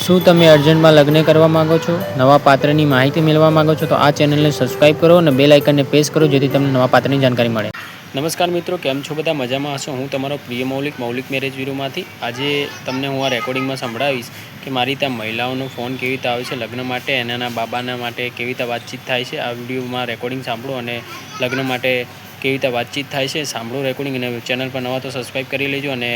શું તમે અર્જન્ટમાં લગ્ન કરવા માંગો છો? નવા પાત્રની માહિતી મેળવવા માંગો છો? તો આ ચેનલને સબસ્ક્રાઇબ કરો અને બેલ આઇકનને પ્રેસ કરો જેથી તમને નવા પાત્રની જાણકારી મળે. નમસ્કાર મિત્રો, કેમ છો બધા? મજામાં હશો? હું તમારો પ્રિય મૌલિક મેરેજ બ્યુરોમાંથી આજે તમને હું આ રેકોર્ડિંગમાં સંભળાવીશ કે મારી ત્યાં મહિલાઓનો ફોન કેવી રીતે આવે છે લગ્ન માટે અને એના બાબાના માટે કેવી રીતે વાતચીત થાય છે. આ વિડીયોમાં રેકોર્ડિંગ સાંભળો અને લગ્ન માટે કેવી રીતે વાતચીત થાય છે સાંભળો રેકોર્ડિંગ. અને ચેનલ પર નવા તો સબસ્ક્રાઈબ કરી લેજો. અને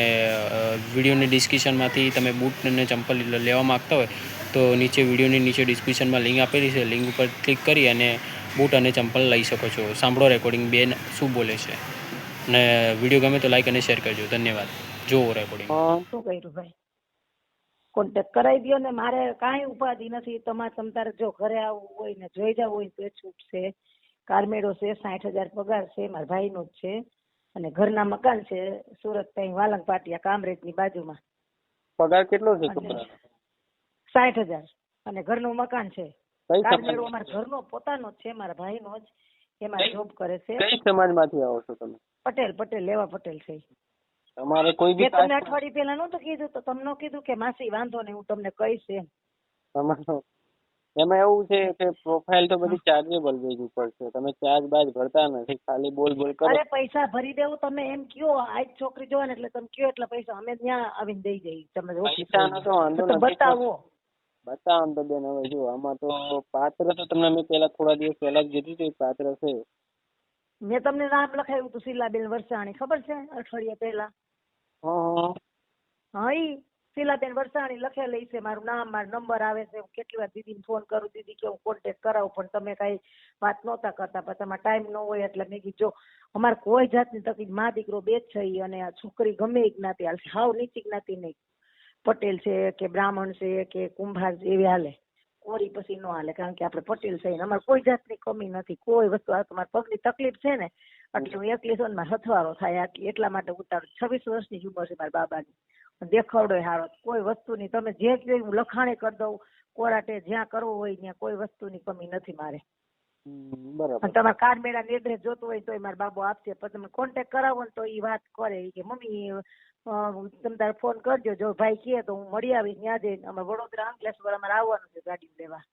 વિડીયોની ડિસ્ક્રિપ્શનમાંથી તમે બૂટ અને ચંપલ લેવા માગતા હોય તો નીચે વિડીયોની નીચે ડિસ્ક્રિપ્શનમાં લિંક આપેલી છે. લિંક ઉપર ક્લિક કરી અને બૂટ અને ચંપલ લઈ શકો છો. સાંભળો રેકોર્ડિંગ બેન શું બોલે છે. અને વિડીયો ગમે તો લાઈક અને શેર કરજો. ધન્યવાદ. જુઓ રેકોર્ડિંગ. શું કર્યું ભાઈ? કોન્ટેક્ટ કરાવી દો ને. મારે કાંઈ ઉપાધિ નથી. તમારે જો ઘરે આવવું હોય ને જોઈ જવું હોય તો છૂટ છે. કારમેળો છે, 60,000 પગાર છે, મારા ભાઈનો જ છે. અને ઘરના મકાન છે સુરત ત્યાં વાલંગ પાટિયા કામરેજની બાજુમાં. પગાર કેટલો છે? 60,000 અને ઘરનું મકાન છે. કારમેળો અમારા ઘરનો પોતાનો જ છે, મારા ભાઈનો જ. એમાં જોબ કરે છે. કઈ સમાજમાંથી આવો છો તમે? પટેલ લેવા પટેલ છે. તમારે કોઈ બી તમને અઠવાડિયે પહેલા નહોતું કીધું તો તમને કીધું કે માસી વાંધો નહીં હું તમને કહીશ એમ. એમાં એવું છે કે પ્રોફાઇલ તો બધી ચાર્જેબલ ભેગી પડશે. તમે ચાર્જ બાજ ભરતા નથી, ખાલી બોલ કરો. અરે પૈસા ભરી દેવું તમે એમ કયો. આજ છોકરી જોવા ને એટલે તમે કયો એટલા પૈસા અમે ત્યાં આવીને દઈ જઈએ. તમે પૈસાનો તો વાંધો નથી, બતાવો તો બેન. હવે જો આમાં તો પાત્ર તો તમને મેં પેલા થોડા દિવસ પહેલા જ કીધું હતું. પાત્ર છે મેં તમને નામ લખાયું હતું શીલાબેન વરસાણી, ખબર છે? અઠવાડિયા પહેલા. હા, ઈ શીલાબેન વરસાણી લખેલી છે. મારું નામ, મારો નંબર આવે છે. હું કેટલી વાર દીદીને ફોન કરું, દીદી કે હું કોન્ટેક્ટ કરાવું, પણ તમે કઈ વાત નહોતા કરતા. પણ તમારે ટાઈમ ન હોય એટલે મેં કીધું જો અમારે કોઈ જાતની તકલીફ, મા દીકરો બે જ છે અને આ છોકરી ગમે એ જ્ઞાતિ હાલે, હાવ નીચી જ્ઞાતિ નહીં. પટેલ છે કે બ્રાહ્મણ છે કે કુંભાર એવી હાલે, કોરી પછી ન હાલે. કારણ કે આપણે પટેલ છે. અમારે કોઈ જાતની કમી નથી, કોઈ વસ્તુ. આ તમારા પગની તકલીફ છે ને એટલે હું એકલી છું ને મારે હથવારો થાય એટલા માટે ઉતારું. 26 વર્ષની ઉંમર છે મારા બાબાની. દેખાવડો હારો, કોઈ વસ્તુની તમે જે કહ્યું હું લખાણે કરી દઉં. કોરાટે જ્યાં કરવું હોય ત્યાં કોઈ વસ્તુની કમી નથી મારે. બરાબર. તમારે કાર્ડ મેળા એડ્રેસ જોતું હોય તો મારા બાબુ આપશે. પણ તમે કોન્ટેક્ટ કરાવો ને તો એ વાત કરે કે મમ્મી તમે તારે ફોન કરજો, જો ભાઈ કહે તો હું મળી આવીશ. ત્યાં જઈને અમે વડોદરા અંકલેશ્વર અમારે આવવાનું છે ગાડી લેવા.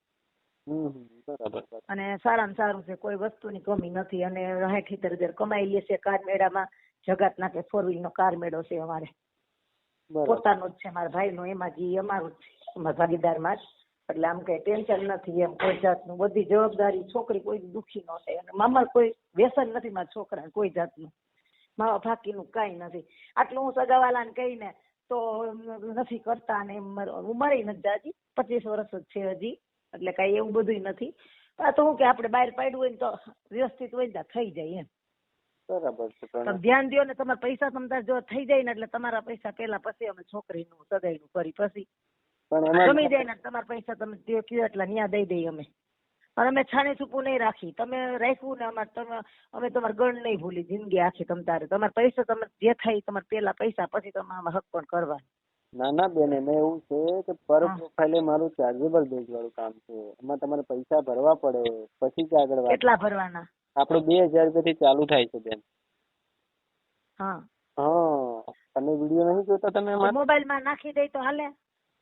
અને સારામાં સારું છે, કોઈ વસ્તુની કમી નથી. અને 60,000 કમાઈ લે છે કાર મેળામાં. જગાત નાખે 4 વ્હીલ નો કાર મેળો છે અમારે, પોતાનો જ છે મારા ભાઈનો. એમાં જે અમારું જ છે, અમારા ભાગીદારમાં જ. એટલે આમ કઈ ટેન્શન નથી એમ કોઈ જાતનું. બધી જવાબદારી. છોકરી કોઈ દુખી ન થાય. અને મામા કોઈ વ્યસન નથી મારા છોકરા કોઈ જાતનું. માવા ફાકીનું કઈ નથી. આટલું હું સગાવાલાને કહીને તો નથી કરતા. અને ઉંમરે નથી જાજી, 25 વર્ષ જ છે હજી. એટલે કઈ એવું બધું નથી. આ તો હું કે આપણે બહાર પાડ્યું હોય ને તો વ્યવસ્થિત હોય ને થઈ જાય એમ. બરાબર છે. તમે ધ્યાન દો ને. તમારા પૈસા તમારે જો થઈ જાય ને એટલે તમારા પૈસા પેલા, પછી અમે છોકરીનું સગાઈનું કરી, પછી જમી જાય ને તમારા પૈસા તમે જે કયો એટલા ન્યા દઈ દઈએ અમે. અને અમે છાણી છૂપું નહીં રાખી. તમે રાખ્યું ને અમે તમારે ગણ નહીં ભૂલી જિંદગી આખી. તમારા પૈસા તમે જે થાય તમારે પેલા પૈસા, પછી તમે આમાં હક પણ કરવા. ના બેન, એમાં એવું છે કે પર પ્રોફાઇલે મારું ચાર્જેબલ બેઝ વાળું કામ છે. એમાં તમારે પૈસા ભરવા પડે પછી જ આગળ વાત. કેટલા ભરવાના? આપણું 2,000 રૂપિયાથી ચાલુ થાય છે બેન. હા, તમે વિડીયો નહીં જોતા? તમે મોબાઈલ માં નાખી દઈ તો હાલે?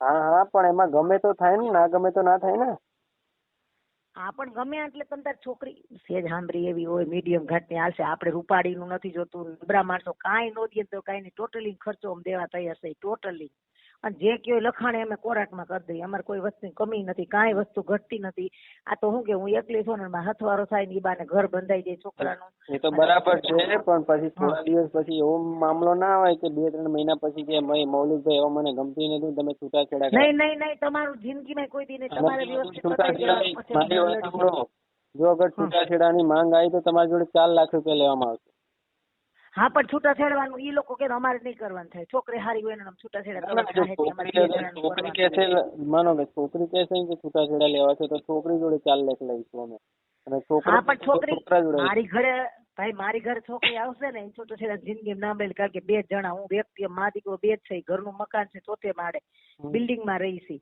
હા, પણ એમાં ગમે તો થાય ને, ના ગમે તો ના થાય ને. હા, પણ ગમે એટલે તમે તાર છોકરી સેજ સાંભળી એવી હોય મીડિયમ ઘાટની હાલશે. આપણે રૂપાડીનું નથી જોતું. નબળા માણસો કાંઈ નો દે તો કાંઈ નહીં. ટોટલી ખર્ચો દેવા તૈયાર છે ટોટલી. અને જે કયો લખાણે અમે કોરાટમાં કરી દઈએ. અમારે કોઈ વસ્તુની કમી નથી, કાંઈ વસ્તુ ઘટતી નથી. આ તો હું કે હું એકલી છું ને હથવારો થાય ને એ બાને ઘર બંધાઈ જાય છોકરાનું. એ તો બરાબર છે, પણ પછી થોડા દિવસ પછી એવો મામલો ના હોય કે 2-3 મહિના પછી કે મૌલિકભાઈ એવો મને ગમતી નથી, તમે છૂટાછેડા કરો. નહીં, તમારું જિંદગીમાં કોઈ દી નહીં. તમારે વ્યવસ્થિત જો અગર છૂટાછેડાની માંગ આવી તો તમારી જોડે 4 લાખ રૂપિયા લેવામાં આવશે. હા, પણ છૂટા છેડવાનું ઈ લોકો કે અમારે નહીં કરવાનું થાય. છોકરી હારી હોય ને છૂટાછેડા છોકરી કે છે, માનો કે છોકરી કે છે કે છૂટાછેડા લેવા છે તો છોકરી જોડે 4 લાખ લઈશું અમે. અને છોકરી મારી ઘરે ભાઈ, મારી ઘરે છોકરી આવશે ને છૂટાછેડા જિંદગી ના મળે. કારણ કે 2 જણા, હું વ્યક્તિ, મા દીકરો 2 જ છે. ઘરનું મકાન છે 4થે માળે, બિલ્ડિંગ માં રહી છે.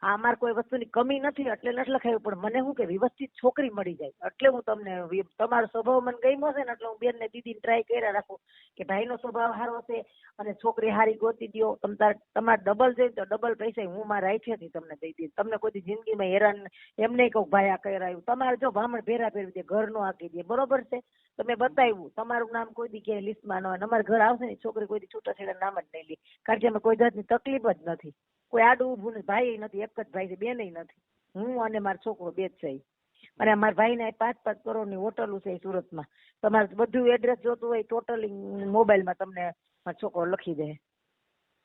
આ અમારે કોઈ વસ્તુની કમી નથી એટલે નથી લખાયું, પણ મને શું કે વ્યવસ્થિત છોકરી મળી જાય એટલે હું તમને તમારો સ્વભાવ મને ગમ્યો છે ને એટલે હું બેન ને દીદી ને ટ્રાય કર્યા રાખું કે ભાઈનો સ્વભાવ સારો છે અને છોકરી હારી ગોતી દો. તમારે ડબલ જોઈએ તો ડબલ પૈસા હું મારા આઈફેથી તમને દઈ દઈશ. તમને કોઈ જિંદગીમાં હેરાન એમ નહીં કહું ભાઈ આ કરાયું. તમારે જો ભામણ ભેરા ફેરવી દે, ઘર નો આપી દે, બરોબર છે. તમે બતાવ્યું, તમારું નામ કોઈ દી ક્યાંય લિસ્ટમાં ન હોય. અમારે ઘર આવશે ને છોકરી કોઈ દી છૂટાછેડા નામ જ નહીં લે, કારણ કે અમે કોઈ જાતની તકલીફ જ નથી. કોઈ આડું ઊભું નથી, ભાઈ નથી, એક જ ભાઈ છે, બેન નથી. હું અને મારો છોકરો બે જ છે. અને અમારા ભાઈ ને 5-5 કરોડની હોટલું છે સુરતમાં. તમારે બધું એડ્રેસ જોતું હોય ટોટલી મોબાઈલમાં તમને મારો છોકરો લખી દે.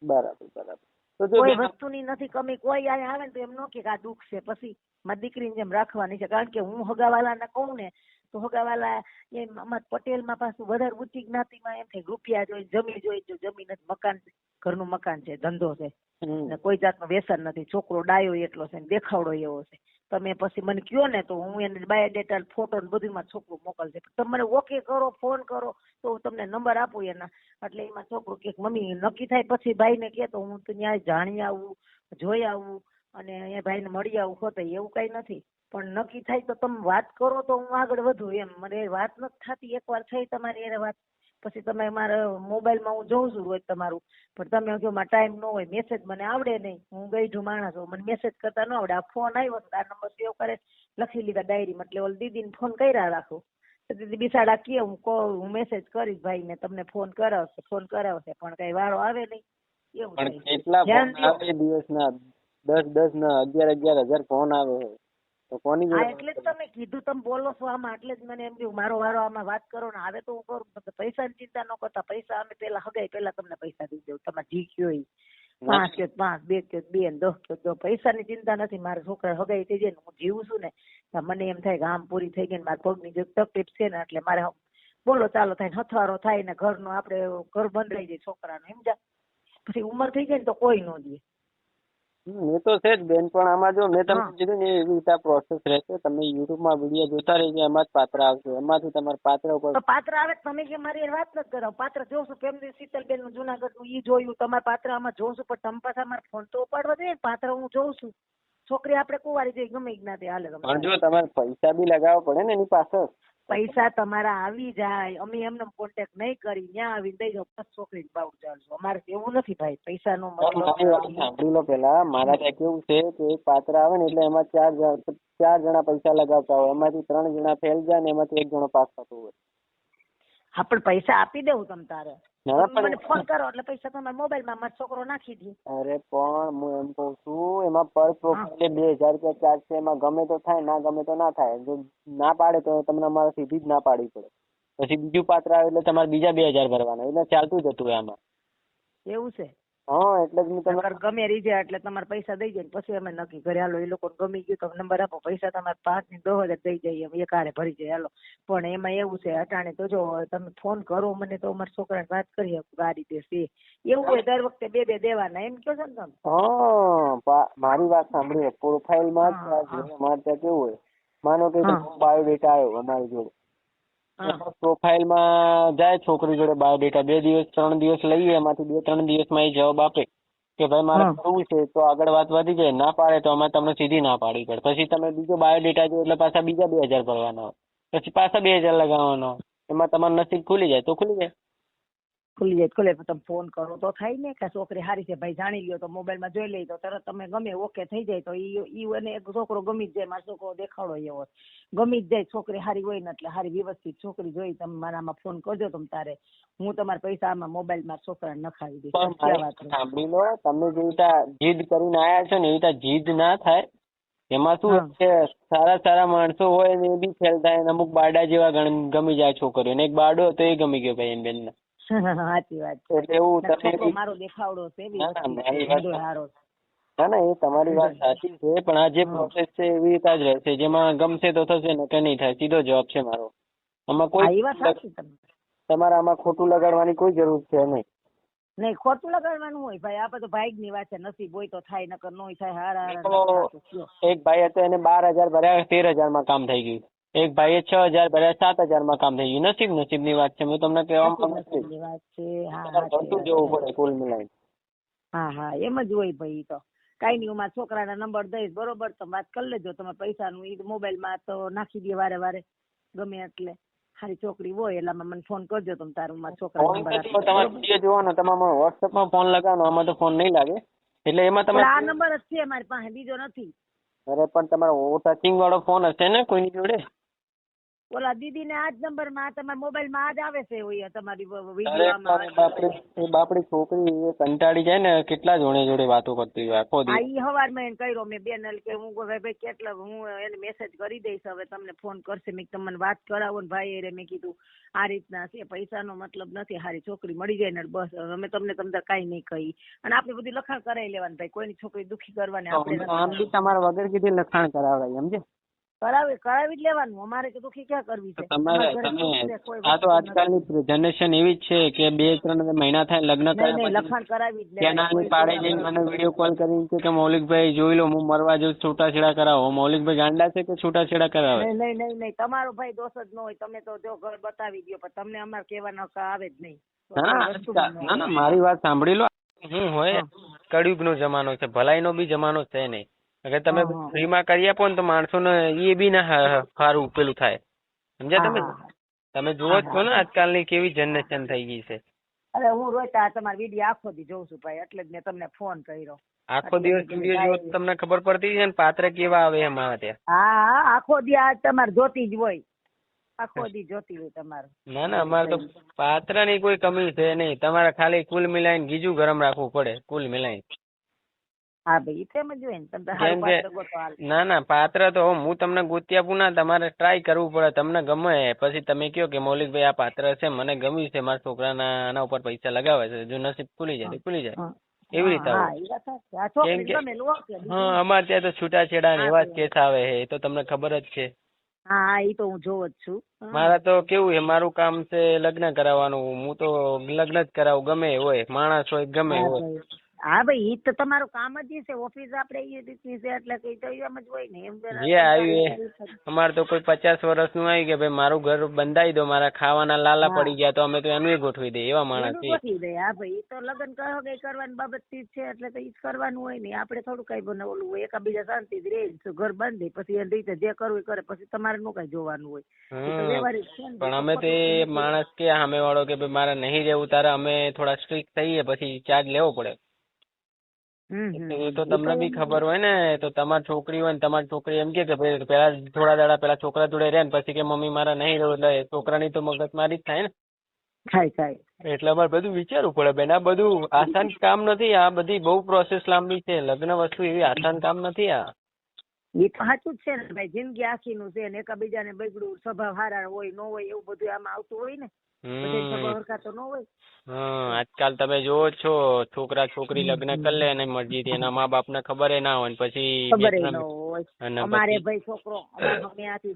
બરાબર બરાબર. તો જો કોઈ વસ્તુની નથી કમી. કોઈ અહીંયા આવે ને તો એમ ન કે આ દુઃખ છે, પછી મારી દીકરીને જેમ રાખવાની છે. કારણ કે હું હગાવાલાને કહું ને તો હગાવાલા એમ અમારા પટેલમાં પાછું વધારે ઊંચી જ્ઞાતિમાં એમ થાય રૂપિયા જોઈ, જમીન જોઈ. જો જમીન નથી, મકાન, ઘરનું મકાન છે, ધંધો છે, ને કોઈ જાતનું વ્યસન નથી. છોકરો ડાયો એટલો છે ને દેખાવડો એવો છે. તમે પછી મને કયો ને તો હું એને બાયોડેટા, ફોટો ને બધું માં છોકરો મોકલશે. તમે મને ઓકે કરો, ફોન કરો તો હું તમને નંબર આપું એના. એટલે એમાં છોકરો કે મમ્મી નક્કી થાય પછી ભાઈ ને કે તો હું તો ત્યાં જાણી આવું, જોઈ આવું અને અહીંયા ભાઈ ને મળી આવું. હોતે એવું કઈ નથી, પણ નક્કી થાય તો તમે વાત કરો તો હું આગળ વધુ. એમ મને વાત નથી થતી, એકવાર થઈ તમારી એને વાત પછી તમે મારા મોબાઈલમાં હું જોઉં છું રોજ તમારું, પણ તમે જો મારા ટાઈમ ન હોય, મેસેજ મને આવડે નહીં, હું ગઈઢું માણસ હોઉં, મને મેસેજ કરતા ન આવડે. આ ફોન આવ્યો તો આ નંબર સેવ કરે લખી લીધા ડાયરીમાં, એટલે ઓલી દીદીને ફોન કર્યા રાખું તો દીદી બિસાડા કે હું મેસેજ કરીશ ભાઈને, તમને ફોન કરાવશે, પણ કઈ વારો આવે નહીં. એવું પણ થાય. કેટલા ધ્યાન ફોન દો. આવે દિવસના? 10 ના 11,000 ફોન આવે છે. તો કોની હા જોડે એટલે જ તમે કીધું, તમે બોલો છો આમાં એટલે જ મને એમ થયું મારો વારો આમાં વાત કરો ને. આવે તો હું કરું, પૈસાની ચિંતા ન કરતા. પૈસા અમે પેલા હગાઈ પેલા તમને પૈસા દઈ દઉં. તમારે જી કયો 5 કયો 5, 2 કયો 2 ને 10 કયો 10. પૈસાની ચિંતા નથી. મારા છોકરા હગાઈ થઈ જાય ને હું જીવું છું ને તો મને એમ થાય કે આમ પૂરી થઈ ગઈ ને મારા પગની જે તકલીફ છે ને એટલે મારે બોલો ચાલો થાય ને હથવારો થાય ને ઘરનો આપણે ઘર બંધાઈ જાય છોકરાનું. સમજા? પછી ઉંમર થઈ જાય ને તો કોઈ ન દે. એ તો છે જ બેન, પણ આમાં જો મેં તમને કીધું ને એવી રીતે પ્રોસેસ રહેશે. તમે યુટ્યુબમાં વિડીયો જોતા રહેજો, એમાં જ પાત્ર આવશે. એમાંથી તમારા પાત્ર ઉપર તો પાત્ર આવે તમે કે મારી વાત નથી કરાવ. પાત્ર જોઉં છું, કેમ શીતલબેન નું જુનાગઢ નું ઈ જોયું, તમારા પાત્ર આમાં જોઉં છું, પણ તમે પાછા મારા ફોન તો ઉપાડવા જોઈએ. પાત્ર હું જોઉં છું. છોકરી આપણે કુંવારી જોઈ ગમે જ્ઞાતિ હાલે. પણ જો તમારે પૈસા બી લગાવવા પડે ને એની પાછળ. પૈસા તમારા આવી જાય, અમે એમને કોન્ટેક્ટ નહીં કરી, ત્યાં આવીને દઈ દો, બસ છોકરી બાઉડ ચાલશું. અમારે એવું નથી ભાઈ, પૈસા નો મારી વાત સાંભળી લો પેલા. મારા ત્યાં કેવું છે કે એક પાત્ર આવે ને એટલે એમાં 4 જણા પૈસા લગાવતા હોય, એમાંથી 3 જણા ફેલ જાય ને એમાંથી 1 જણો પાસ થતો હોય. હા પણ પૈસા આપી દેવું તમ તારે. ના તમે મને પણ ફોન કરો એટલે પૈસા તમારા મોબાઈલમાં મારો છોકરો નાખી દે. અરે પણ હું એમ કઉ છું એમાં પર પ્રોફાઇલ 2,000 રૂપિયા ચાર્જ છે. એમાં ગમે તો થાય, ના ગમે તો ના થાય. જો ના પાડે તો તમને અમારે સીધી જ ના પાડવી પડે. પછી બીજું પાત્ર આવે એટલે તમારે બીજા 2,000 ભરવાના. એટલે ચાલતું જતું હોય આમાં. એવું છે? હા એટલે જ હું તમને નકર ગમે રહી જાય એટલે તમારે પૈસા દઈ જાય પછી અમે નક્કી કરી હાલો એ લોકો ગમી ગયું તો નંબર આપો, પૈસા તમારે 5 ની 10,000 દઈ જાય એમ એક હારે ભરી જાય હાલો. પણ એમાં એવું છે અટાણે તો જો તમે ફોન કરો મને તો અમારા છોકરાને વાત કરી શકું આ રીતે છે. એવું હોય દર વખતે 2 દેવાના એમ કહો છો ને તમે? હા મારી વાત સાંભળીએ. પ્રોફાઇલમાં અમારે ત્યાં કેવું હોય, માનો કે બાયોડેટા આવ્યો અમારી જોડે, પ્રોફાઇલમાં જાય છોકરી જોડે બાયોડેટા, 2 દિવસ 3 દિવસ લઈએ, એમાંથી 2-3 દિવસમાં એ જવાબ આપે કે ભાઈ મારે કરવું છે, તો આગળ વાત વધી જાય. ના પાડે તો અમે તમને સીધી ના પાડવી પડે. પછી તમે બીજો બાયોડેટા જો એટલે પાછા બીજા 2,000 ભરવાના હોય, પછી પાછા 2,000 લગાવવાના હોય. એમાં તમારું નસીબ ખુલી જાય તો ખુલી જાય. ખુલે તમે ફોન કરો તો થાય ને કે છોકરી હારી છે ભાઈ જાણી લ્યો તો મોબાઈલમાં જોઈ લઈ તો તરત તમે ગમે ઓકે થઈ જાય તો ઈ અને એક છોકરો ગમી જ જાય. મારો છોકરો દેખાડો એવો ગમી જ જાય. છોકરી હારી હોય ને એટલે હારી વ્યવસ્થિત છોકરી જોઈ તમે મારામાં ફોન કરજો તમે તારે, હું તમારા પૈસા આમાં મોબાઈલમાં છોકરાને નખાવી દઈશ. સાંભળી લો, તમે જે રીતે જીદ કરીને આયા છો ને એ રીતે જીદ ના થાય. એમાં શું છે સારા માણસો હોય ને એ બી ફેલ થાય, અમુક બારડા જેવા ગમી જાય છોકરીઓ. એક બારડો હતો એ ગમી ગયો ભાઈ એમ બેન. સાચી વાત છે. એટલે એવું તમે મારો દેખાવડો છે ના ના એ તમારી વાત સાચી છે, પણ આ જે પ્રોસેસ છે એવી રીતે જ રહેશે. જેમાં ગમશે તો થશે ને કે નહીં થાય, સીધો જવાબ છે મારો. આમાં કોઈ તમારે આમાં ખોટું લગાડવાની કોઈ જરૂર છે નહીં. નહીં ખોટું લગાડવાનું હોય ભાઈ, આ બધું ભાઈ ની વાત છે. નસીબ હોય તો થાય, નકર નો થાય. હારા એક ભાઈ હતો એને 12,000 ભર્યા 13,000 માં કામ થઈ ગયું. એક ભાઈએ 6,000 ભર્યા 7,000 માં કામ થઈ ગયું. નસીબ ની વાત છે. હું તમને કહેવા માંગુ છું જવું પડે કુલ મિલાઈને. હા એમ જ હોય ભાઈ. તો કાંઈ નહીં, હું મારા છોકરાના નંબર દઈશ, બરોબર? તમે વાત કરી લેજો. તમે પૈસાનું ઈ મોબાઈલમાં તો નાખી દે વારે વારે ગમે એટલે. સારી છોકરી હોય એટલામાં મને ફોન કરજો. તમે તારું મારા છોકરા ફોન નંબર કરજો, તમારે વિડીયો જોવાનો, તમારે વોટ્સએપમાં ફોન લગાવવાનો, આમાં તો ફોન નહીં લાગે. એટલે એમાં તમે આ નંબર જ છે મારી પાસે, બીજો નથી. અરે પણ તમારો ટચિંગ વાળો ફોન હશે ને કોઈની જોડે? ઓલા દીદી ને આ જ નંબર માં તમારા મોબાઈલ માં આ જ આવે છે હોય તમારી અરે વિડીયો એ બાપડી છોકરી એ કંટાળી જાય ને, કેટલા જોડે વાતો કરતી હોય આખો આ દિવસ. ઈ હવારમાં એને કર્યો મેં બેન કે હું ભાઈ કેટલા હું એને મેસેજ કરી દઈશ, હવે તમને ફોન કરશે. મેં તમને વાત કરાવો ને ભાઈ રે, મેં કીધું આ રીતના છે, પૈસાનો મતલબ નથી, હારી છોકરી મળી જાય ને બસ. અમે તમને કાંઈ નહીં કહી, અને આપણે બધું લખાણ કરાવી લેવાનું ભાઈ, કોઈની છોકરી દુખી કરવાની આપણે આમ બી તમારે વગર કીધે લખાણ કરાવડાય, સમજે? કરાવી જ લેવાનું. અમારે તો દુખી ક્યાં કરવી છે? તમારે આ તો આજકાલની જનરેશન એવી જ છે કે 2-3 મહિના થાય લગ્ન કર્યા લખાણ કરાવી જ ત્યાં નાની પાડે જઈને મને વિડીયો કોલ કરીને કે મૌલિકભાઈ જોઈ લો હું મરવા જઉં, છૂટાછેડા કરાવો. મૌલિકભાઈ ગાંડા છે કે છૂટાછેડા કરાવે? નહીં, તમારો ભાઈ દોષ જ ન હોય. તમે તો જો ઘર બતાવી દો, પણ તમને અમારે કહેવાનો આવે જ નહીં. ના મારી વાત સાંભળી લો. શું હોય, કળયુગનો જમાનો છે, ભલાઈનો બી જમાનો છે નહીં. અગર તમે ફ્રીમાં કરી આપો ને તો માણસોને એ બી ના સારું પેલું થાય, સમજ્યા? તમે જુઓ જ છો ને આજકાલની કેવી જનરેશન થઈ ગઈ છે. અરે હું રોતા તમારા વિડીયો આખો દી જોઉં છું ભાઈ, એટલે જ મેં તમને ફોન કર્યો. આખો દિવસ વિડીયો જોવો તમને ખબર પડતી છે ને પાત્ર કેવા આવે અમારા ત્યાં. હા, આખો દી આ તમારે જોતી જ હોય, આખો દી જોતી હોય તમારે. ના અમારે તો પાત્ર ની કોઈ કમી છે નહીં. તમારે ખાલી કુલ મિલાઈને ગીજું ગરમ રાખવું પડે, કુલ મિલાઈને. હા ભાઈ, તેમ જ હોય ને. તમે ના પાત્ર તો હું તમને ગોતી આપું ના, તમારે ટ્રાય કરવું પડે. તમને ગમે પછી તમે કહો કે મૌલિકભાઈ આ પાત્ર છે, મને ગમ્યું છે, મારા છોકરાના આના ઉપર પૈસા લગાવે છે, જો નસીબ ખુલી જાય ખુલી જાય, એવી રીતે આવે. કેમ કે હા, અમારે ત્યાં તો છૂટાછેડા ને એવા જ કેસ આવે છે, એ તો તમને ખબર જ છે. હા, એ તો હું જોઉં જ છું. મારા તો કેવું છે, મારું કામ છે લગ્ન કરાવવાનું. હું તો લગ્ન જ કરાવું, ગમે હોય માણસ હોય, ગમે હોય. હા ભાઈ, ઈ તો તમારું કામ જ છે, ઓફિસ આપણે એ રીતની છે, એટલે કઈ તો એમ જ હોય ને. એમ જે આવ્યું અમારે તો કોઈ 50 વર્ષનું આવી કે ભાઈ મારું ઘર બંધાઈ દો, મારા ખાવાના લાલા પડી ગયા, તો અમે તો એનું ગોઠવી દઈએ, એવા માણસ છે. ગોઠવી દે. હા ભાઈ, તો લગ્ન કરો કે કરવાની બાબત જ છે, એટલે તો ઈ જ કરવાનું હોય ને. આપણે થોડું કઈ બનાવેલું હોય, એકાબીજા શાંતિથી રહે, ઘર બાંધી પછી એની રીતે જે કરવું કરે, પછી તમારે નું કઈ જોવાનું હોય. પણ અમે તો એ માણસ કે સામે વાળો કે ભાઈ મારે નહીં રહેવું તારે, અમે થોડા સ્ટ્રિક્ટ થઈએ પછી ચાર્જ લેવો પડે. એ તો તમને બી ખબર હોય ને. તો તમારી છોકરી હોય ને, તમારી છોકરી એમ કે ભાઈ પેલા થોડા દાડા પેલા છોકરા જોડે રહે ને પછી કે મમ્મી મારા નહીં રહું, એટલે છોકરાની તો મગજ મારી જ થાય ને. થાય. એટલે અમારે બધું વિચારવું પડે બેન. આ બધું આસાન કામ નથી, આ બધી બહુ પ્રોસેસ લાંબી છે. લગ્ન વસ્તુ એવી આસાન કામ નથી. આ એ તો સાચું જ છે ને ભાઈ, જિંદગી આખીનું છે ને. એકાબીજાને બગડું, સ્વભાવ હારા હોય ન હોય એવું બધું આમાં આવતું હોય ને. આજકાલ તમે જોવો છો, છોકરા છોકરી લગ્ન કરી લે એની મરજીથી, એના મા બાપ ને ખબર ના હોય, પછી અમારે ભાઈ છોકરો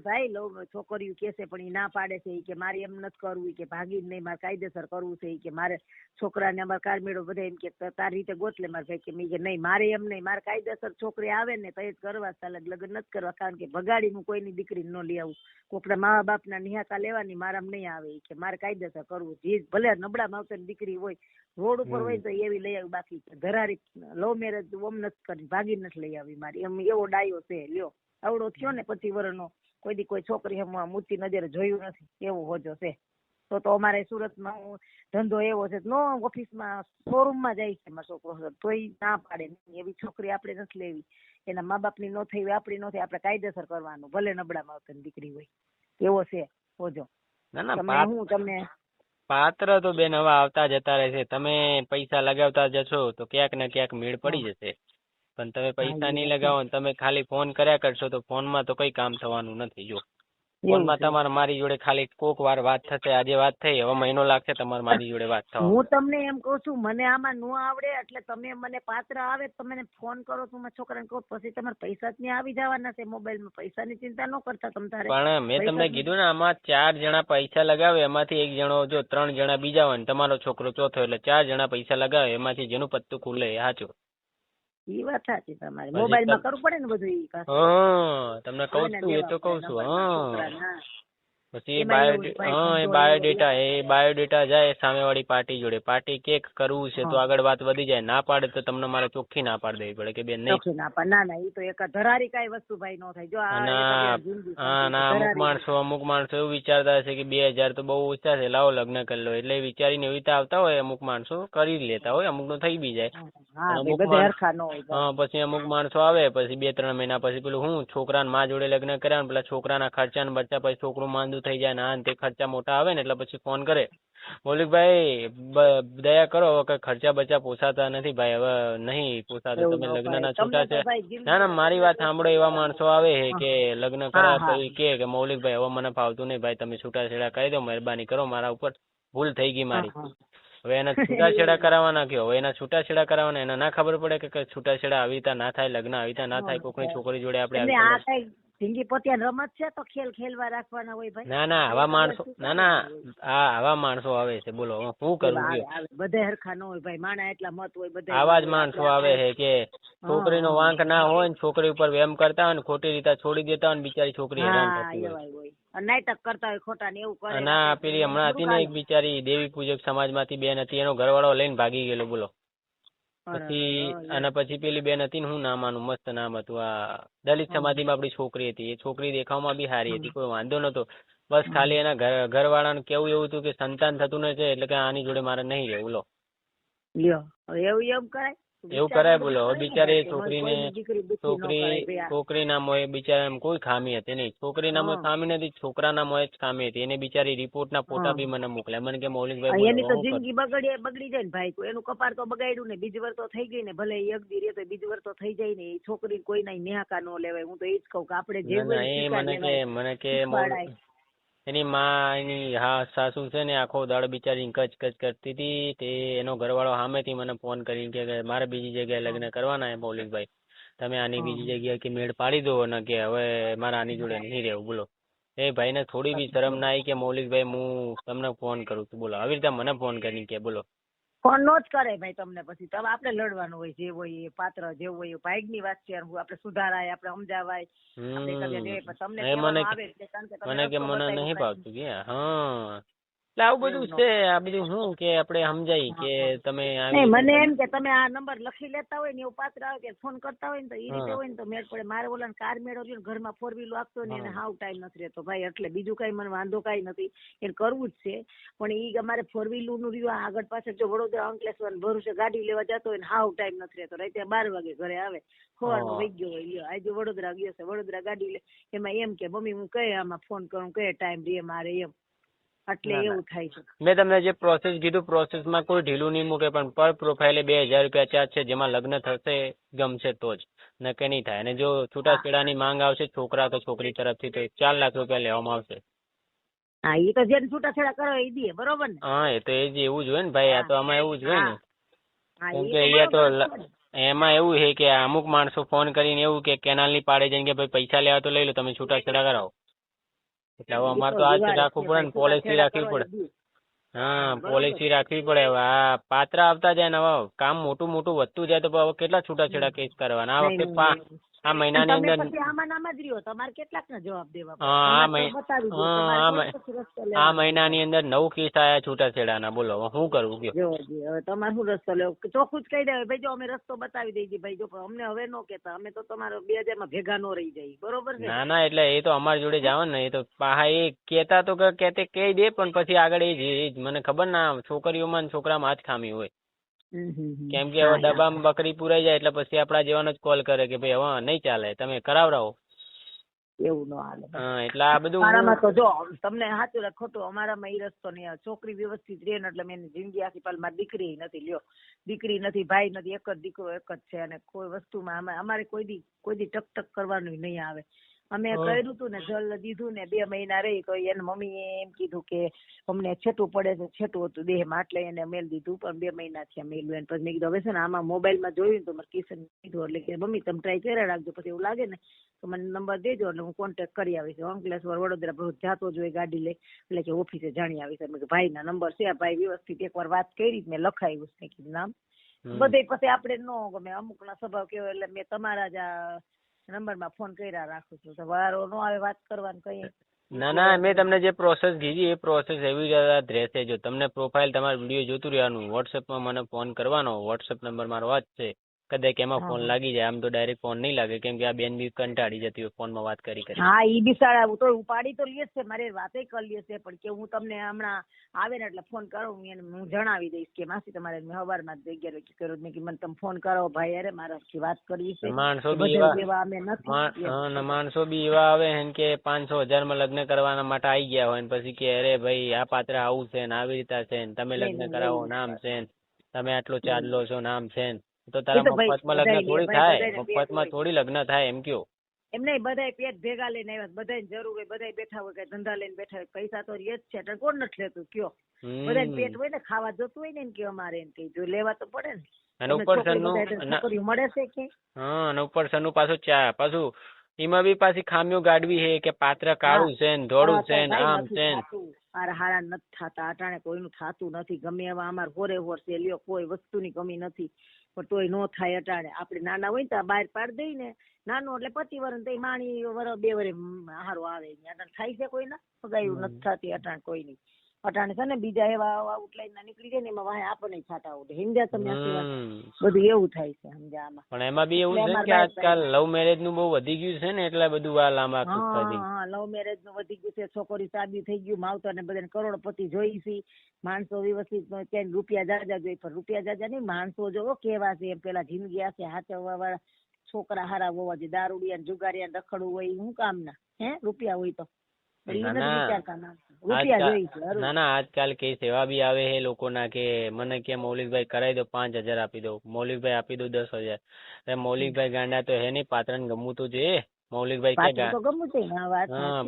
ભાઈ છોકરીઓ કેસે પણ એ ના પાડે છે કે મારે એમ નથી કરવું, કે ભાગી નહીં, મારે કાયદેસર કરવું છે, કે મારે છોકરાને અમારે કારમેળો બધા એમ કે તારી રીતે ગોતલે મારે ભાઈ, કે નહીં મારે એમ નહીં, મારે કાયદેસર છોકરી આવે ને તો જ કરવા, લગ્ન નથી કરવા. કારણ કે ભગાડી હું કોઈની દીકરી ન લઈ આવું, કોકના મા બાપ ના નિહાકા લેવાની મારા નહીં આવે, કે મારે કાયદેસર કરવું. જે ભલે નબળા માવતર દીકરી હોય, રોડ ઉપર હોય તો એવી લઈ આવી, બાકી ધરારી લવ મેરેજ ઓમ નથી કરી, ભાગી નથી લઈ આવી મારી. એમ એવો ડાયો છે. લ્યો, આવડો થયો ને 25 વર્ષનો, કોઈ છોકરી એમ મૂર્તિ નજરે જોયું નથી, એવો હોજો છે. તો અમારે સુરતમાં ધંધો એવો છે, નો ઓફિસમાં શોરૂમમાં જાય છે મારો છોકરો, તોય ના પાડે નહીં, એવી છોકરી આપણે નથી લેવી. એના મા બાપ ની ન થઈ હોય, આપડી ન થઈ, આપણે કાયદેસર કરવાનું, ભલે નબળા માવતર દીકરી હોય. એવો છે હોજો. તમને પાત્ર તો બેન હવે આવતા જતા રહેશે. તમે પૈસા લગાવતા જશો તો ક્યાંક ને ક્યાંક મેળ પડી જશે. પણ તમે પૈસા નહીં લગાવો ને તમે ખાલી ફોન કર્યા કરશો તો ફોનમાં તો કઈ કામ થવાનું નથી. જો ફોનમાં તમારે મારી જોડે ખાલી કોક વાર વાત થશે, આજે વાત થઈ, હવે મહિનો લાગશે તમારે મારી જોડે વાત થવા. હું તમને એમ કહું છું, મને આમાં ન આવડે એટલે તમે મને પાત્ર આવે તમે ફોન કરો, તું મારા છોકરાને કહો, પછી તમારે પૈસા જ નહીં આવી જવાના છે મોબાઈલમાં. પૈસાની ચિંતા ન કરતા તમ તારે. પણ મેં તમને કીધું ને, આમાં 4 જણા પૈસા લગાવે, એમાંથી 1 જણો, જો 3 જણા બીજા હોય ને તમારો છોકરો ચોથો, એટલે 4 જણા પૈસા લગાવે, એમાંથી જેનું પત્તું ખુલે એ સાચું. એ વાત સાચી તમારી. મોબાઈલમાં કરવું પડે ને બધું. તમને કહું છું, એ તો કહું છું. પછી એમાં એવું હોય, ભાઈ, ધંધો એવો બાયોડેટા જાય સામેવાળી પાર્ટી જોડે, પાર્ટી કે કરવું છે તો હા. આગળ વાત વધી જાય, ના પાડે તો તમને મારે ચોખ્ખી ના પાડી દેવી પડે કે બેન નહીં. ચોખ્ખી ના પાડે. ના ના, ઈ તો એક ધરારી કાંઈ વસ્તુ ભાઈ નો થાય. જો આ અને એક બે જિંદગી સમજી છે, અમુક માણસો એવું વિચારતા હશે કે 2000 તો બહુ ઓછા છે, લાવો લગ્ન કરી લો, એટલે વિચારીને એવી રીતે આવતા હોય, અમુક માણસો કરી જ લેતા હોય, અમુક નો થઈ બી જાય. હા અને ભાઈ, બધા હરખા ન હોય ભાઈ. પછી અમુક માણસો આવે પછી 2-3 મહિના પછી પેલું હું છોકરાના માં જોડે લગ્ન કર્યા ને પેલા છોકરાના ખર્ચા ને બચ્ચા, પછી છોકરું માંદું થઈ જાય ને આ ને તે ખર્ચા મોટા આવે ને એટલે પછી ફોન કરે, મૌલિકભાઈ દયા કરો, કે ખર્ચા બચ્ચા પોસાતા નથી ભાઈ, હવે નહીં પોસાતું, એવું તમે ન લગ્નના ભાઈ. છૂટા તમને છે. તો ભાઈ જિંદગી ના ના, મારી વાત સાંભળો, એવા માણસો આવે છે હા. કે લગ્ન હા કર્યા હા પછી કે મૌલિકભાઈ હવે મને ફાવતું નહીં ભાઈ, તમે છૂટાછેડા કરી દો, મહેરબાની કરો, મારા ઉપર ભૂલ થઈ ગઈ હા મારી. હા. હવે એના છૂટાછેડા કરાવવાના કયો, હવે એના છૂટાછેડા કરાવવાના, એને ના ખબર પડે કે છૂટાછેડા આવી રીતે ના થાય, લગ્ન આવી રીતે ના થાય, કોકની છોકરી જોડે આપણે એમને આવી આ રીતે. કઈ જિંદગી પોતે રમત છે તો ખેલવા રાખવાના હોય ભાઈ. ના ના, આવા માણસો, ના ના, આવા માણસો આવે છે, બોલો હવે શું કરવું આવે કયો. આવે, બધા હરખા ન હોય ભાઈ, માણા એટલા મત હોય બધા. આવા જ માણસો આવે છે કે છોકરીનો વાંક ના હોય ને છોકરી ઉપર વેમ કરતા હોય ને ખોટી રીતે છોડી દેતા હોય ને બિચારી છોકરી હેરાન હા થતી હોય. એવાય હોય. અને નાટક કરતા હોય ખોટા ને એવું કરે. અને આ પેલી હમણાં હતી ને એક બિચારી દેવી પૂજક સમાજમાંથી બેન હતી, એનો ઘરવાળો લઈને ભાગી ગયેલો, બોલો. પછી પેલી બેન હતી ને, હું નામ આનું મસ્ત નામ હતું, આ દલિત સમાજમાં આપડી છોકરી હતી, એ છોકરી દેખાવમાં બી સારી હતી, કોઈ વાંધો નતો, બસ ખાલી એના ઘરવાળાને કેવું એવું હતું કે સંતાન થતું નથી એટલે કે આની જોડે મારે નહીં રહેવું, લો. લ્યો, એવું કરાય? એવું કરાય, બોલો. હવે બિચારી છોકરી ના મોએ બિચારા કોઈ ખામી હતી નહીં, છોકરી ના મોએ ખામી નથી, છોકરા ના મોએ જ ખામી હતી. એને બિચારી રિપોર્ટ ના ફોટા બી મને મોકલ્યા, મને કે મૌલિકભાઈ એની તો જિંદગી બગડી જાય ને ભાઈ, એનું કપાળ તો બગાડ્યું ને, બીજી વાર તો થઈ ગઈ ને, ભલે એક દી રે તો બીજી વાર તો થઈ જાય ને. એ છોકરી કોઈ ના નેહાકા ન લેવાય. હું તો એ જ કહું કે આપણે જે મને કે એની માં, એની સાસુ છે ને, આખો દાડો બિચારી કચ કચ કરતી હતી. તે એનો ઘરવાળો સામેથી મને ફોન કરીને કે મારે બીજી જગ્યાએ લગ્ન કરવાના છે મૌલિકભાઈ, તમે આની બીજી જગ્યાએ કે મેળ પાડી દો ને, કે હવે મારે આની જોડે નહીં રહેવું, બોલો. એ ભાઈ ને થોડી બી શરમ ના આવી કે મૌલિકભાઈ હું તમને ફોન કરું છું, બોલો. આવી રીતે મને ફોન કરીને કે, બોલો. ફોન નો જ કરે ભાઈ તમને. પછી તમે આપણે લડવાનું હોય, જે હોય એ પાત્ર જેવું હોય એ ભાગ્યની વાત છે. આપણે સુધારાય, આપણે સમજાવાય, મને કે મને નહીં ભાવતું કે હા, એટલે આવું બધું છે. આ બધું શું કે આપણે સમજાય કે તમે મને એમ કે તમે આ નંબર લખી લેતા હોય ને, એવું પાત્ર આવે કે ફોન કરતા હોય ને, તો એ રીતે હોય ને તો મેળ પડે. મારે ઓલા કાર મેળો રહ્યો ઘરમાં 4 વ્હીલ આપતો ને, એને હાવ ટાઈમ નથી રહેતો ભાઈ, એટલે બીજું કઈ મને વાંધો કઈ નથી, એને કરવું જ છે. પણ ઈ અમારે 4 વ્હીલ નું રહ્યું આગળ પાછળ, જો વડોદરા અંકલેશ્વર ભરૂચે ગાડી લેવા જતો હોય ને, હાવ ટાઈમ નથી રહેતો. રાતે 12 વાગે ઘરે આવે, સવારનો વહી ગયો હોય. લ્યો, આજે વડોદરા ગયો છે, વડોદરા ગાડી લે, એમાં એમ કે મમ્મી હું કઈ આમાં ફોન કરું, કઈ ટાઈમ રે મારે, એમ. એટલે એવું થાય છે. મેં તમને જે પ્રોસેસ કીધું, પ્રોસેસમાં કોઈ ઢીલું નહીં મૂકે, પણ પર પ્રોફાઇલે 2000 રૂપિયા ચાર્જ છે, જેમાં લગ્ન થશે ગમશે તો જ, નકે નહીં થાય. અને જો છૂટાછેડાની માંગ આવશે છોકરા તો છોકરી તરફથી, તો 4 લાખ રૂપિયા લેવામાં આવશે. હા, એ તો જેને છૂટાછેડા કરો એ દે, બરોબર ને? હા, એ તો એવું જ હોય ને ભાઈ, આ તો આમાં એવું જ હોય ને. કેમ કે અહીંયા તો એમાં એવું છે કે અમુક માણસો ફોન કરીને એવું કે કેનાલ ની પાડે જઈને કે ભાઈ પૈસા લેવા તો લઈ લો, તમે છૂટાછેડા કરાવો. એટલે હવે અમારે તો આજ રાખવું પડે ને, પોલિસી રાખવી પડે. હા, પોલિસી રાખવી પડે. હવે આ પાત્ર આવતા જાય ને, હવે કામ મોટું મોટું વધતું જાય તો હવે કેટલા છૂટાછેડા કેસ કરવાના. આ વખતે આ મહિનાની અંદર તમારે કેટલાક ના જવાબ દેવા? આ મહિનાની અંદર 9 કેસ આયા છૂટાછેડાના, બોલો હવે શું કરવું કયો? હવે તમારે શું રસ્તો લેવો? ચોખ્ખું જ કહી દેવાય ભાઈ, જો અમે રસ્તો બતાવી દઈએ ભાઈ, જો અમને હવે નો કેતા, અમે તો તમારો 2000 માં ભેગા નો રહી જાય, બરોબર છે? ના ના, એટલે એ તો અમારી જોડે જાવ ને, એ તો પાહા એ કેતા તો કેતે કહી દે, પણ પછી આગળ એ મને ખબર ના, છોકરીઓમાં ને છોકરામાં જ ખામી હોય. કેમ કે હવે ડબ્બામાં બકરી પુરાઈ જાય એટલે પછી આપડા જેવાનો જ કોલ કરે કે ભાઈ હવે નહીં ચાલે, તમે કરાવરાવો. એવું ન હાલે. એટલે આ બધું અમારામાં તો જો તમને સાચું રાખ ખોટું, અમારામાં એ રસ્તો નહીં આવે. છોકરી વ્યવસ્થિત રહે ને એટલે મેં જિંદગી આખી પાલ. મારી દીકરી નથી, લ્યો, દીકરી નથી, ભાઈ નથી, એક જ દીકરો એક જ છે. અને કોઈ વસ્તુમાં અમારે કોઈ દી ટક કરવાનું નહીં આવે. અમે કર્યું હતું ને, જલ દીધું ને, 2 મહિના રહી તો એને મમ્મીએ એમ કીધું કે અમને છેટું પડે છે, છેટું હતું દેહમાં, એટલે એને મેલ દીધું. પણ 2 મહિના થયા મેલ્યું એને. પછી મેં કીધું હવે છે ને આમાં મોબાઈલમાં જોયું તો મારે કિશન કીધું, એટલે કે મમ્મી તમે ટ્રાય કર્યા રાખજો, પછી એવું લાગે ને તો મને નંબર દેજો, એટલે હું કોન્ટેક્ટ કરી આવીશ. અંકલેશ્વર વડોદરા બધું જાતો જોઈએ ગાડી લઈ, એટલે કે ઓફિસે જાણી આવીશ. મેં ભાઈના નંબર છે, ભાઈ વ્યવસ્થિત એકવાર વાત કરી, મેં લખાવ્યું છે કીધું નામ બધે. પછી આપણે નો ગમે, અમુક ના સ્વભાવ કેવો, એટલે મેં તમારા જ નંબર માં ફોન કર્યા રાખું છું. તો વારો નો આવે વાત કરવાનું કઈ. ના મેં તમને જે પ્રોસેસ કીધી એ પ્રોસેસ એવી જ રહેશે. જો તમને પ્રોફાઇલ તમારો વિડીયો જોતું રહેવાનું, વોટ્સએપમાં મને ફોન કરવાનો, વોટ્સએપ નંબર મારો આ જ છે. કદાચ એમાં ફોન લાગી જાય, આમ તો ડાયરેક્ટ ફોન નહીં લાગે, કેમ કે આ બેન બી કંટાળી જતી હોય ફોનમાં વાત કરી. હા ઈ બિચારા તો ઉપાડી તો લે છે, મારે વાતે કરી લે છે, પણ કે હું તમને હમણાં આવે ને એટલે ફોન કરો, હું જણાવી દઈશ કે માસી તમારે સવારમાં 11 વાગે કર્યો. મેં કીધું મને તમે ફોન કરો ભાઈ, અરે મારાથી વાત કરવી છે. માણસો બી એવા આવે ને કે 500,000 માં લગ્ન કરવાના માટે આવી ગયા હોય ને પછી કે અરે ભાઈ આ પાત્ર આવું છે ને આવી રીતે છે ને તમે લગ્ન કરાવો નામ છે ને તમે આટલો ચાર્જ લો છો નામ છે ને, તો તારા મફતમાં લગ્ન થોડી થાય, મફતમાં થોડી લગ્ન થાય એમ કયો. એમ નહીં, બધાય પેટ ભેગા લઈને આવ્યા, બધાય જરૂર હોય, બધાય બેઠા હોય, કઈ ધંધા લઈને બેઠા હોય, પૈસા તો રે જ છે, એટલે કોણ નથી લેતું કયો. બધાય પેટ હોય ને, ખાવા જોતું હોય ને કે અમારે એમ કઈ જો લેવા તો પડે ને. અને ઉપર છોકરીઓ મળે છે કે અને ઉપર સનનું પાછું એમાં બી પાછી ખામીઓ ગાડવી છે કે પાત્ર કાળું છે ને ધોળું છે ને આમ છે ને. મારા હારા નથી થતા, અટાણે કોઈનું થતું નથી, ગમે એવા અમાર હોરે હોર છે લ્યો, કોઈ વસ્તુની કમી નથી, પણ તોય નો થાય. અટાણે આપણે નાના હોય ને તો બહાર પાડી દઈ ને, નાનું એટલે 25 વર્ષ તો માણી વર 2 વર્ષ હારો આવે. અટાણે થાય છે કોઈ ના પગાયું નથી થતી અટાણે કોઈ નહીં. અટાણે છે ને બીજા એવા આઉટલાઈન ના નીકળી જાય ને એમાં વાહે આપણને થતા આવડે. સમજ્યા તમે? બધું એવું થાય છે સમજ્યા આમાં. પણ એમાં બી એવું છે કે આજકાલ લવ મેરેજ નું બહુ વધી ગયું છે ને, એટલે બધું આ લાંબા હા લવ મેરેજ નું વધી ગયું છે. છોકરી સાદી થઈ ગયું, માવતર ને બધાને કરોડપતિ જોઈ છે. માણસો વ્યવસ્થિત ક્યાંય રૂપિયા જાજા જોઈ, પણ રૂપિયા જાજા નહીં, માણસો જો કેવા છે એમ. પેલા જિંદગી આખી હાચવવા વાળા છોકરા હારા હોવા જોઈએ. દારૂડિયા જુગારિયા રખડવું હોય શું કામ ના હે? રૂપિયા હોય તો આજકાલ કેસ એવા બી આવે છે લોકો ના કે મને કે મૌલિકભાઈ કરાવી દો 5,000 આપી દો, મૌલિકભાઈ આપી દો 10,000. મૌલિકભાઈ ગાંડા તો હે નહીં, પાત્રને ગમવું તો જોઈએ. મૌલિકભાઈ કે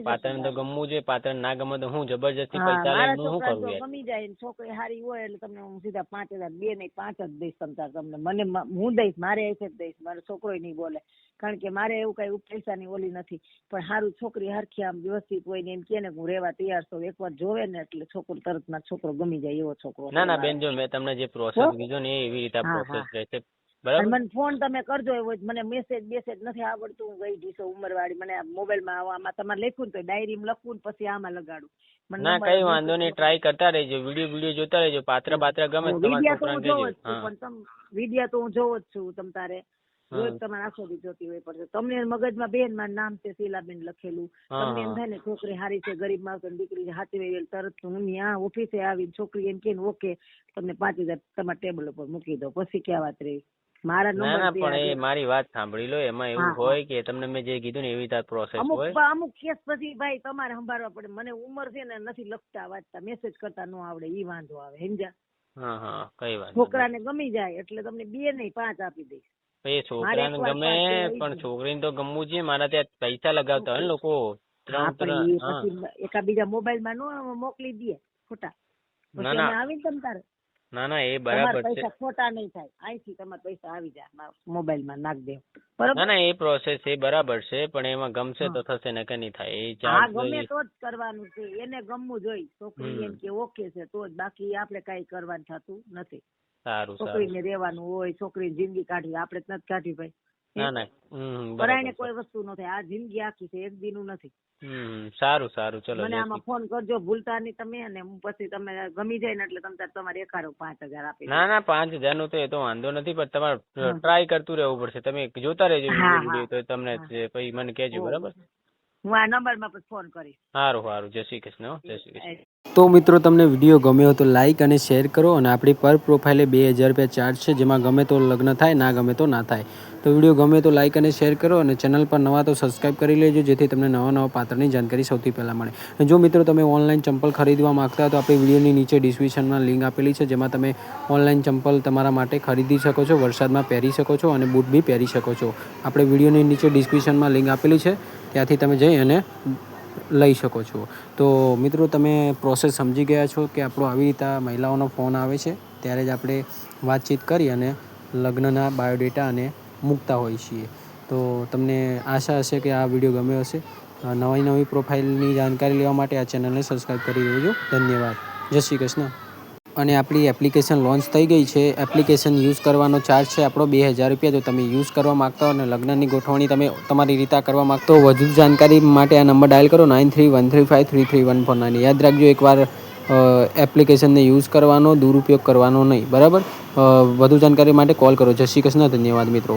પાત્રને તો ગમવું જોઈએ, પાત્ર ના ગમે તો હું જબરજસ્તી પૈસા લઈને શું કરવું? ગમી જાય છોકરી હારી હોય એટલે તમને હું સીધા 5,000 2 નહીં 5 જ દઈશ. તમને મને હું દઈશ, મારે ऐसे જ દઈશ, મારો છોકરો નહીં બોલે, કારણ કે મારે એવું કઈ પૈસાની ઓલી નથી. પણ સારું છોકરી હરખી આમ વ્યવસ્થિત હોય ને એમ કે ને હું રહેવા તૈયાર છું, એકવાર જોવે ને એટલે છોકરો તરત ના છોકરો ગમી જાય એવો છોકરો. ના બેન, જો મેં તમને જે પ્રોસેસ કીધો ને એવી રીતે પ્રોસેસ રહેશે. મને ફોન તમે કરજો, એવો મને મેસેજ નથી આવડતું, હું ગઈ ઢીસો ઉંમરવાળી, મને મોબાઈલ માં આમાં તમારે લખ્યું ને તો ડાયરીમાં લખવું ને પછી આમાં લગાડું. ના કઈ વાંધો નહીં, ટ્રાય કરતા રહેજો, વિડીયો જોતા રહેજો, પાત્ર ગમે વિડીયો તો હું જોઉં જ છું. તમ તારે રોજ તમારે આખો દી જોતી હોય પડશે. તમને મગજમાં બેન મારું નામ છે શીલાબેન લખેલું, તમને એમ થાય ને છોકરી હારી છે, ગરીબ માણસ દીકરી હાથવી, તરત હું ત્યાં ઓફિસે આવી છોકરી એમ કે ઓકે તમને 5,000 તમારા ટેબલ ઉપર મૂકી દો, પછી ક્યાં વાત રહી. મારા પણ એ મારી વાત સાંભળી લો, એમાં એવું હોય કે તમને મેં જે કીધું ને એવી રીતે પ્રોસેસ હોય. અમુક કેસ પછી ભાઈ તમારે સંભાળવા પડે. મને ઉંમર છે ને નથી લખતા વાંચતા, મેસેજ કરતા ન આવડે, ઈ વાંધો આવે. સમજ્યા? કઈ વાત. છોકરાને ગમી જાય એટલે તમને 2 નહીં 5 આપી દઈશ. એ છોકરાને ગમે પણ છોકરીને તો ગમવું જોઈએ. મારા ત્યાં પૈસા લગાવતા હોય ને લોકો 3 એકાબીજા મોબાઈલ માં નો મોકલી દે ખોટા. આવીને તમ તારે ના એ બરાબર છે, પૈસા ખોટા નહીં થાય. અહીંથી તમારા પૈસા આવી જાય મોબાઈલ માં નાખ દે. ના એ પ્રોસેસ એ બરાબર છે, પણ એમાં ગમશે તો થશે ને કે નહીં થાય. એ ગમે તો જ કરવાનું છે, એને ગમવું જોઈએ. છોકરી એમ કે ઓકે છે તો જ, બાકી આપણે કઈ કરવાનું થતું નથી. સારું, છોકરીને રહેવાનું હોય, છોકરીની જિંદગી કાઢવી, આપણે જ નથી કાઢવી ભાઈ. પરાયને કોઈ વસ્તુ ન થાય, આ જિંદગી આખી છે, એક દી નું નથી. સારું ચલો, મને આમાં ફોન કરજો ભૂલતા નહીં તમે, અને પછી તમે ગમી જાય ને એટલે તમારે એકારો 5,000 આપી. ના 5,000 નું તો એ તો વાંધો નથી, પણ તમારે ટ્રાય કરતું રહેવું પડશે. તમે જોતા રહેજો વિડીયો, તો તમને પછી મને કહેજો, બરાબર? હું આ નંબર માં પછી ફોન કરીશ. સારું, જય શ્રી કૃષ્ણ. જય શ્રી કૃષ્ણ. તો મિત્રો તમને વિડીયો ગમ્યો તો લાઇક અને શેર કરો, અને આપણી પર પ્રોફાઇલે 2,000 રૂપિયા ચાર્જ છે, જેમાં ગમે તો લગ્ન થાય, ના ગમે તો ના થાય. તો વિડીયો ગમે તો લાઇક અને શેર કરો, અને ચેનલ પર નવા તો સબસ્ક્રાઈબ કરી લેજો, જેથી તમને નવા પાત્રની જાણકારી સૌથી પહેલાં મળે. અને જો મિત્રો તમે ઓનલાઈન ચંપલ ખરીદવા માગતા હો તો આપણી વિડીયોની નીચે ડિસ્ક્રિપ્શનમાં લિંક આપેલી છે, જેમાં તમે ઓનલાઈન ચંપલ તમારા માટે ખરીદી શકો છો, વરસાદમાં પહેરી શકો છો, અને બૂટ બી પહેરી શકો છો. આપણે વિડીયોની નીચે ડિસ્ક્રિપ્શનમાં લિંક આપેલી છે, ત્યાંથી તમે જઈ અને લઈ શકો છો. તો મિત્રો તમે પ્રોસેસ સમજી ગયા છો કે આપણો આવી રીતે મહિલાઓનો ફોન આવે છે ત્યારે જ આપણે વાતચીત કરી અને લગ્નના બાયોડેટા અને મૂકતા હોઈએ છીએ. તો તમને આશા હશે કે આ વિડીયો ગમ્યો હશે. નવી પ્રોફાઇલની જાણકારી લેવા માટે આ ચેનલને સબસ્ક્રાઈબ કરી દેજો. ધન્યવાદ. જય શ્રી કૃષ્ણ. અને આપણી એપ્લિકેશન લોન્ચ થઈ ગઈ છે. એપ્લિકેશન યુઝ કરવાનો ચાર્જ છે આપણો 2000 રૂપિયા. જો તમે યુઝ કરવા માગતા હો અને લગ્નની ગોઠવણી તમે તમારી રીતે કરવા માગતો હો, વધુ જાણકારી માટે આ નંબર ડાયલ કરો 9313533149. યાદ રાખજો એકવાર એપ્લિકેશનને યુઝ કરવાનો, દુરુપયોગ કરવાનો નહીં. બરાબર. વધુ જાણકારી માટે કોલ કરો. જય શ્રી કૃષ્ણ. ધન્યવાદ મિત્રો.